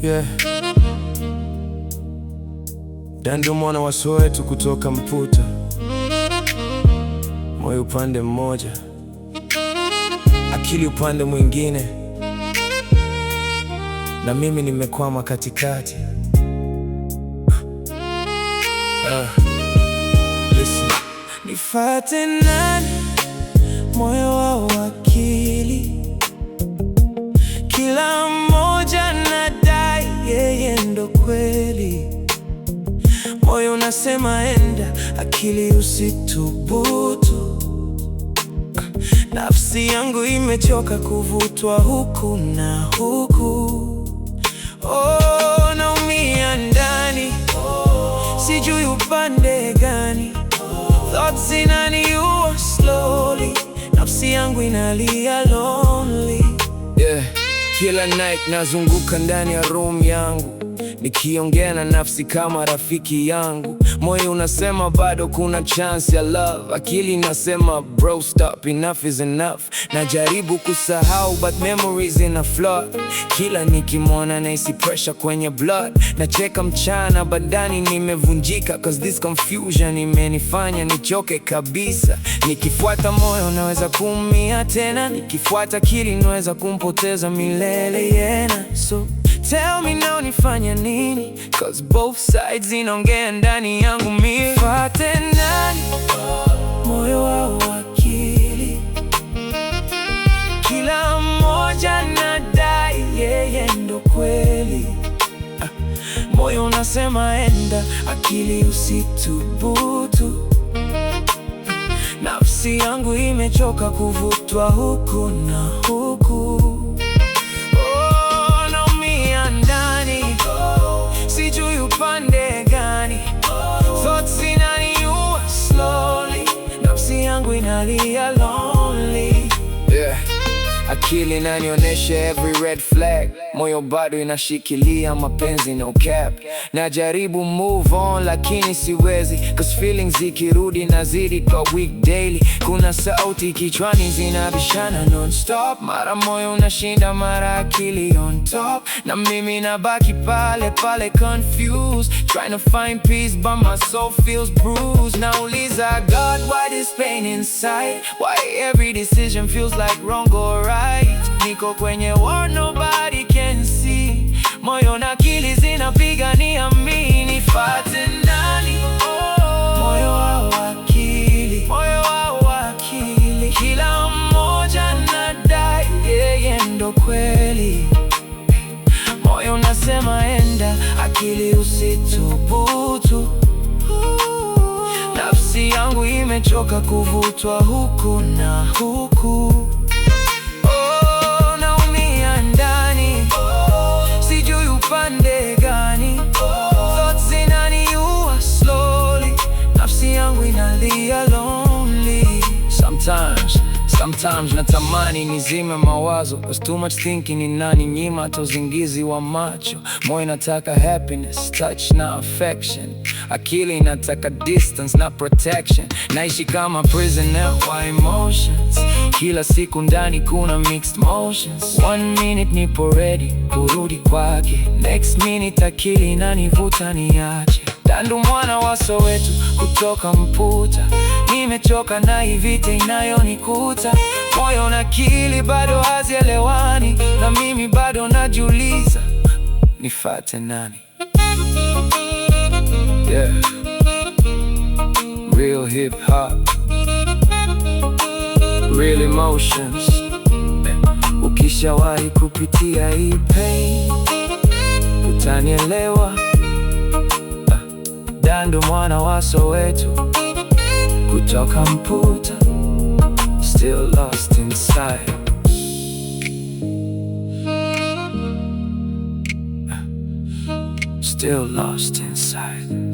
Yeah. Dandu mwana wa Soweto kutoka Mputa, moyo upande mmoja, akili upande mwingine, na mimi nimekwama katikati. Listen. Nifate nani, moyo au akili? Kila mmoja nadai yeye ndo kweli. Moyo unasema enda, akili usithubutu. Nafsi yangu imechoka kuvutwa huku na huku. Oh, naumia ndani, sijui upande gani. Thoughts zinaniua slowly, nafsi yangu inalia lonely. Yeah. Kila night nazunguka ndani ya room yangu, nikiongea na nafsi kama rafiki yangu. Moyo unasema bado kuna chance ya love, akili inasema bro stop, enough is enough. Najaribu kusahau but memories in a flood. Kila nikimwona nahisi pressure kwenye blood. Nacheka mchana but ndani nimevunjika, cause this confusion imenifanya nichoke kabisa. Nikifuata moyo naweza kuumia tena, nikifuata akili naweza kumpoteza milele yena. So tell me now nifanye nini, cause both sides inaongea ndani yangu mimi. Nifate nani, moyo au akili? Kila mmoja nadai yeye ndo kweli. Moyo unasema enda, akili usithubutu. Nafsi yangu imechoka kuvutwa huku na huku. Sijui upande gani. Thoughts zinaniua slowly, nafsi yangu inalia lonely. Yeah. Akili inanionyesha every red flag, moyo bado inashikilia mapenzi no cap. Najaribu move on lakini siwezi, cause feelings zikirudi nazidi kwa week daily. Kuna sauti kichwani zinabishana non-stop, mara moyo unashinda mara akili on top. Na mimi nabaki pale pale confused, trying to find peace but my soul feels bruised. Nauliza God, why this pain inside? Why every decision feels like wrong or right? Niko kwenye war nobody can see, moyo na akili zinapigania mimi. Nifate nani, moyo au akili? Moyo au akili? Kila mmoja nadai yeye ndo kweli. Moyo unasema enda, akili usithubutu. Nafsi yangu imechoka kuvutwa huku na huku. Sijui upande gani. Thoughts zinaniua slowly, nafsi yangu inalia lonely. Sometimes natamani nizime mawazo, cause too much thinking inaninyima hata uzingizi wa macho. Moyo inataka happiness, touch na affection. Akili inataka distance na protection. Naishi kama prisoner wa emotions, kila siku ndani kuna mixed motions. One minute nipo ready kurudi kwake, next minute akili inanivuta niache. Dandu mwana wa Soweto kutoka Mputa, nimechoka na hii vita inayonikuta. Moyo na akili bado hazielewani, na mimi bado najiuliza nifate nani? Yeah. Real hip hop, real emotions. Ukishawahi kupitia hii pain utanielewa. Dandu mwana wa Soweto kutoka Mputa, still lost inside. Still lost inside.